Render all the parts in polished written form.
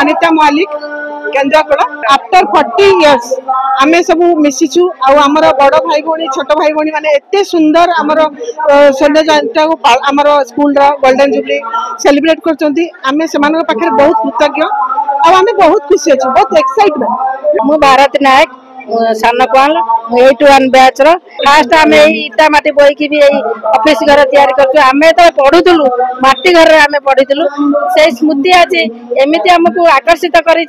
Anita Mallik Kendrapara after 40 years आमे सब मिशिचु आमर बड़ भाई भौणी छोट भाई भौणी माने एते सुंदर आमर स्वर्ण जयंती को आमर स्कूल गोल्डन जुबली सेलिब्रेट करचंती आमे सेमान पाखे बहुत कृतज्ञ आमे बहुत खुशी अछि बहुत एक्साइटमेंट। मु भारत नायक सान कल 81 बैच फास्ट आम इटा माटी बोईकी भी ऑफिस घर तैयारी तो पढ़ुलु माटी घर आम पढ़ीलु से स्मृति आज एमती आमको आकर्षित करें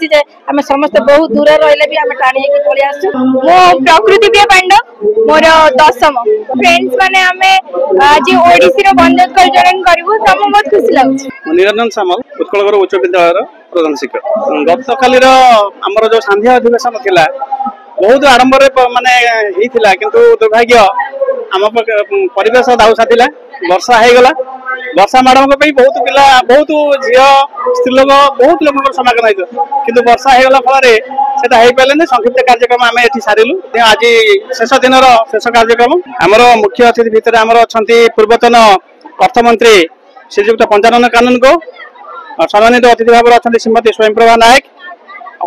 समस्त बहुत दूर रही भी आम टाणी पलि आसु। मो प्रकृति प्रिय पांडव मोर 10म फ्रेंड्स माने आमे आज ओडिसी रो बंदोत कल्चरन करिवु त हम बहुत खुशी लागु। निरंजन सामल उत्कलगर उच्च विद्यालय प्रधान शिक्षक गत कालीर आमर जो संध्या अधिवेशन थिला बहुत आडंबर माने हिथिला किंतु दुर्भाग्य आम परिवेश दाउसा थिला वर्षा हो गला वर्षा मैडम को बहुत पिला बहुत झील स्त्रीलोक बहुत लोक समागम होता किंतु वर्षा हो गला फल सेटा हो पारे संक्षिप्त कार्यक्रम आम ये सारू आज शेष दिन शेष कार्यक्रम आमर मुख्य अतिथि भितर आमर अच्छा पूर्वतन अर्थमंत्री श्रीजुक्त पंचानन कानून को सम्मानित अतिथि भाव अच्छा श्रीमती स्वयंप्रभा नायक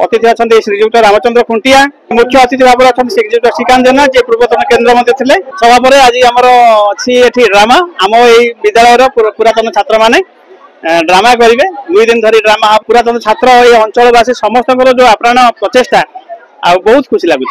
अतिथि अच्छा श्रीजुक्त रामचंद्र खुंटिया मुख्य अतिथि भाव अच्छा श्रीजुक्त श्रीकांत जेना जे पूर्वतन केन्द्र मंत्री थे सभापर आज आमर अच्छी ड्रामा आम ये विद्यालय पुरातन छात्र मैंने ड्रामा करेंगे 2 दिन धरी ड्रामा पुरातन छात्र ये अंचलवासी समस्त जो आप्राण प्रचेषा आ बहुत खुशी लगुच।